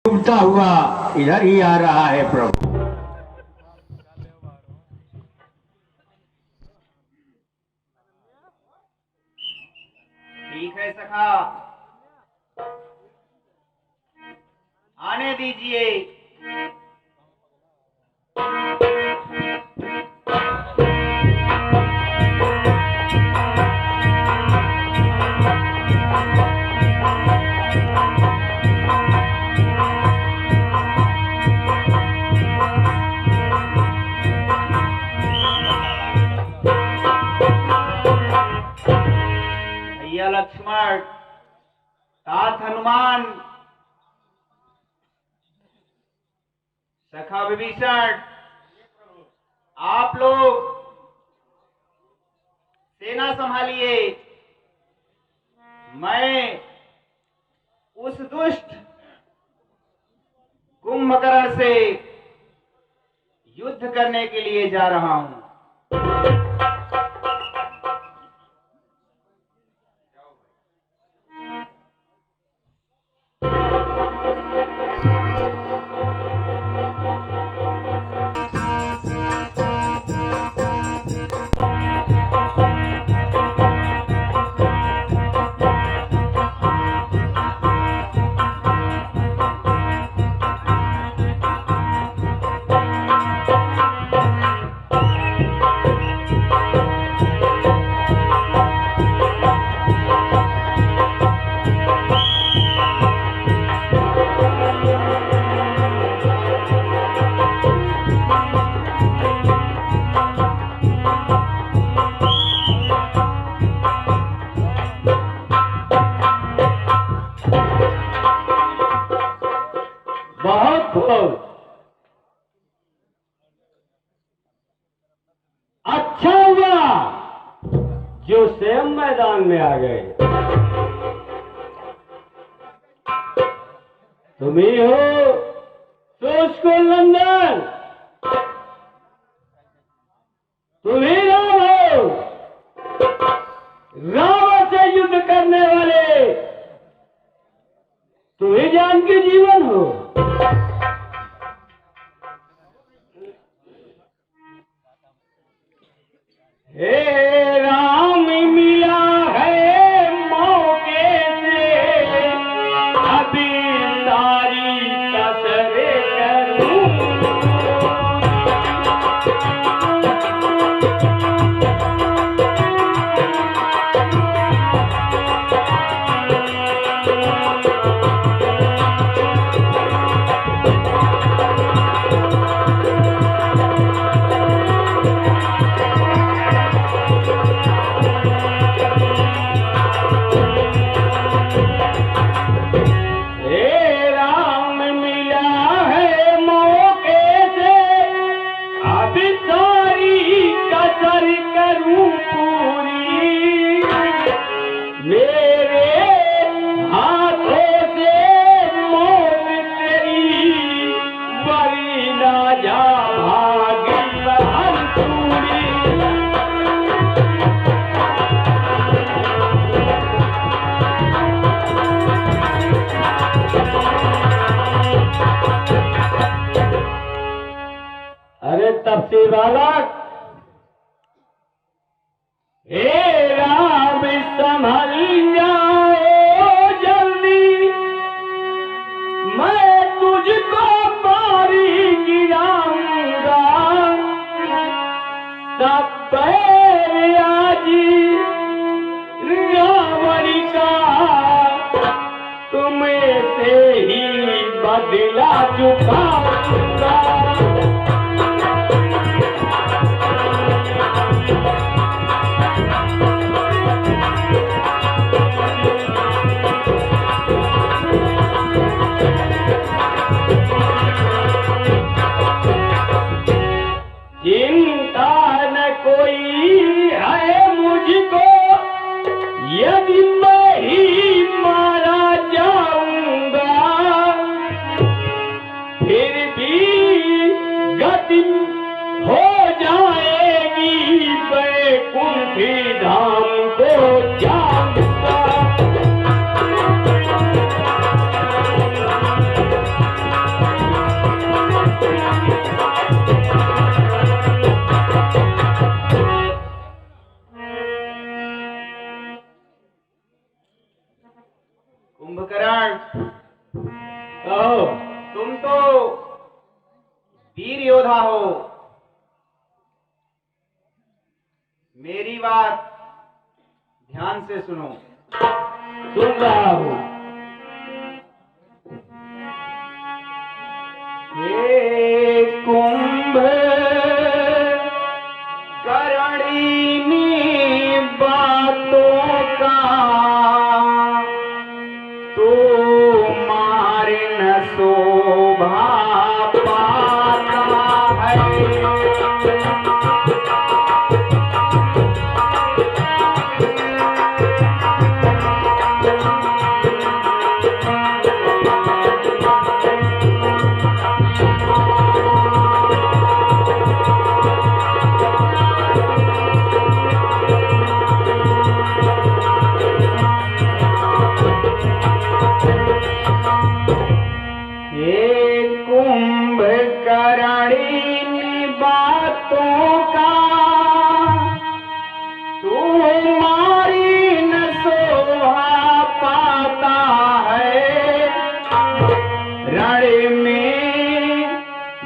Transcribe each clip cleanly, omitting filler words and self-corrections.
डूबता हुआ इधर ही आ रहा है प्रभु। ठीक है सखा, आने दीजिए। भैया लक्ष्मण, तात हनुमान, सखा विभीषण, आप लोग सेना संभालिए। मैं उस दुष्ट कुंभकर्ण से युद्ध करने के लिए जा रहा हूं। बहुत खूब, अच्छा हुआ जो स्वयं मैदान में आ गए। तुम ही हो उसको नंदन, तुम ही राम हो, रावण से युद्ध करने वाले, तुम ही जानकी जीवन हो। हे राम मिला है मौके से, अभी सारी कसरे करूं। अरे तब से बालक, हे राम संभल जाओ जल्दी, मैं तुझको मारी गिराऊंगा। तब बैरियाजी रावण का तुम्हें से ही बदला चुकाऊंगा। चिंता न कोई है मुझको, यदि मैं ही मारा जाऊंगा, फिर भी कहो। तुम तो वीर योद्धा हो, मेरी बात ध्यान से सुनो। सुन रहा हूँ। हे कुंभ करणीनी बातों का तो मार न शोभा पाता है।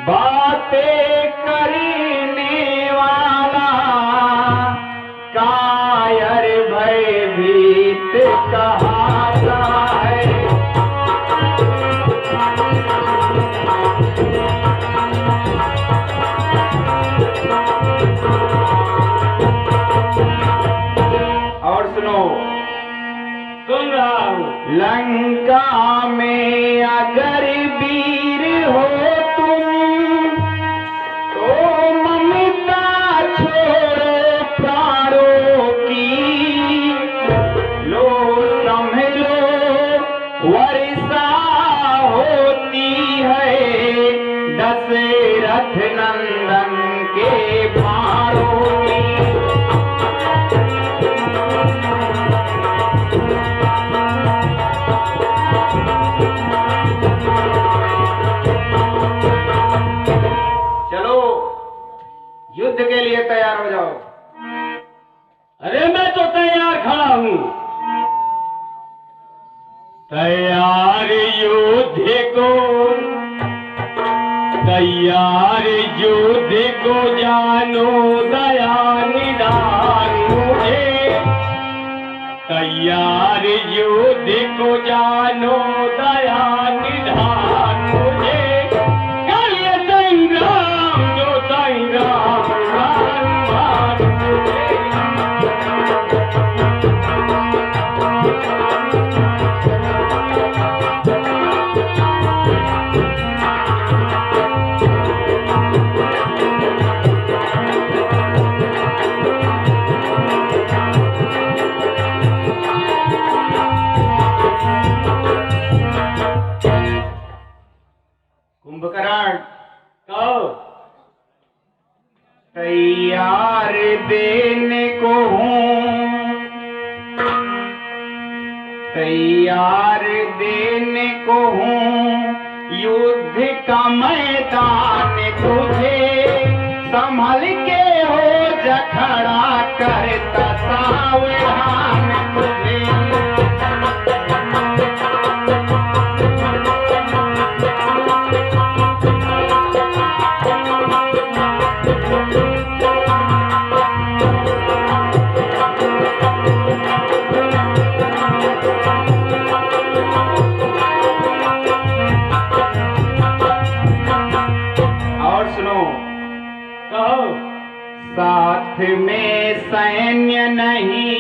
बातें करने वाला कायर भयभीत कहाता है। और सुनो। सुन रहा हूँ। लंका में अगर वीर हो तुम तो ममता छोड़ो प्राणों की, लो संभलो वर्षा होती है दशरथ नंदन के बाणों की। युद्ध के लिए तैयार हो जाओ। अरे मैं तो तैयार खड़ा हूँ। तैयार युद्ध को, तैयार युद्ध को जानो दया निदान मुझे। तैयार युद्ध को जानो दया निदान मुझे। कलिय संग्राम जो संग्राम मान मुझे। कुंभकर्ण कहो। तैयार देने को हूँ, तैयार देने को हूँ युद्ध का मैदान तुझे। संभल के हो जखड़ा करता सावधान तुझे। साथ में सैन्य नहीं,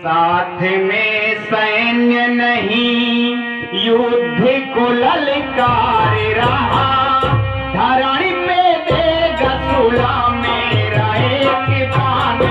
साथ में सैन्य नहीं युद्ध को ललकार रहा। धरणी पे देगा सुला मेरा एक बाण।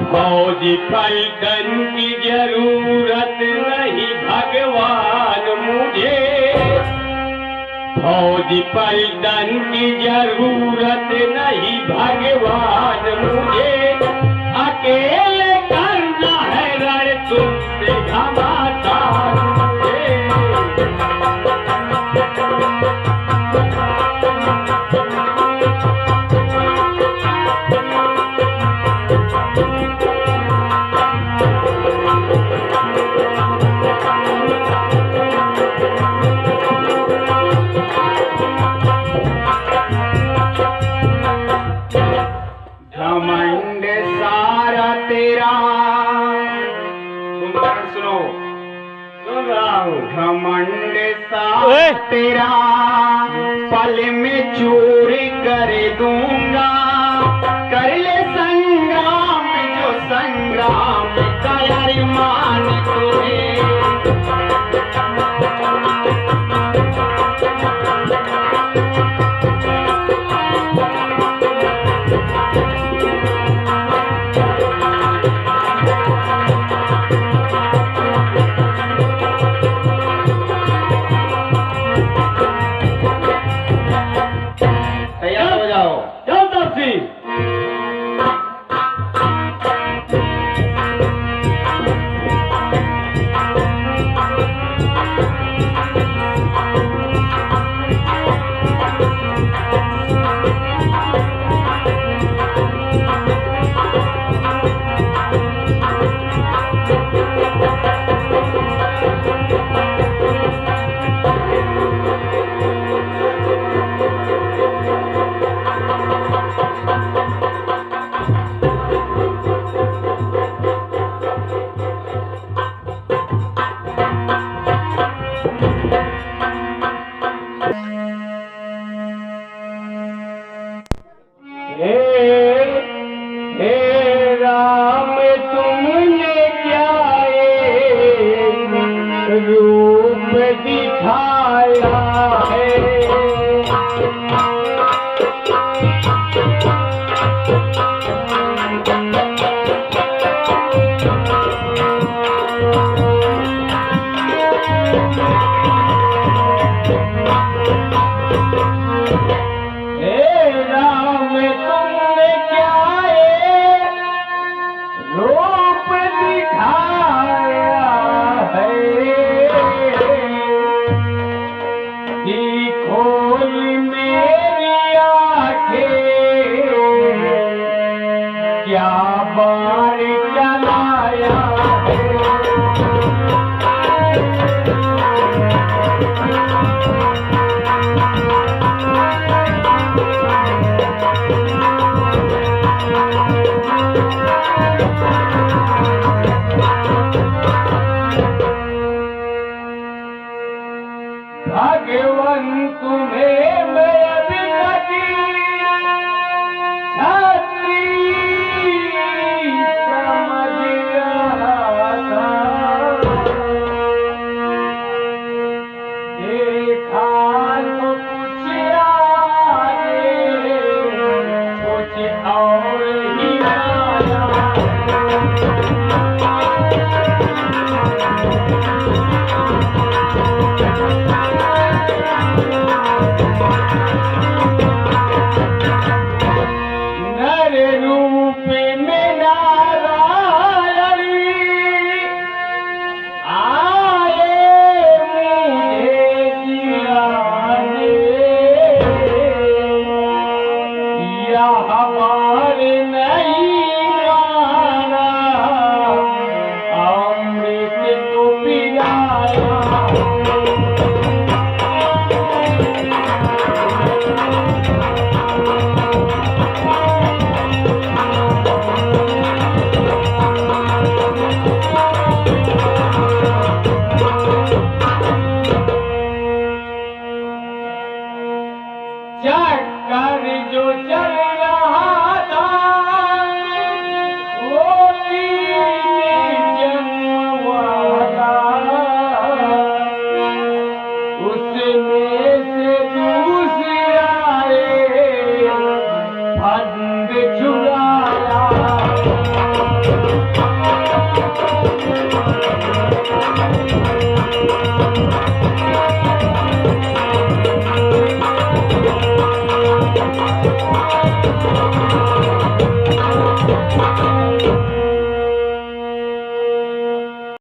फौजी पलटन की जरूरत नहीं भगवान मुझे। फौज पलटन की जरूरत नहीं भगवान, मुझे अकेले करना है रण तुमसे घमासान मुझे। घमंड सारा तेरा, तुम सुनो, सुन रहा हूँ। घमंड सारा तेरा पल में चूर कर दूंगा, कर ले संग्राम जो संग्राम का अरमान तुम्हें। तैयार हो जाओ। चल तपसी। हे राम तुमने क्या रूप दिखाया है। रूप दिखाया है कि खोल मेरी आंखें, क्या बार चलाया है। भगवान तुम्हें मैं अभी लगी छात्री समझ रहा था। देखा तो कुछ आगे, कुछ और ही आया। रूप में नारायण आए मुझे जिलाने, या हमारे नहीं माना अमृत को पिलाया। चक्कर जो चल रहा था वो तीन जन्म वाला, उसमें से दूसरा फंद छुड़ाया।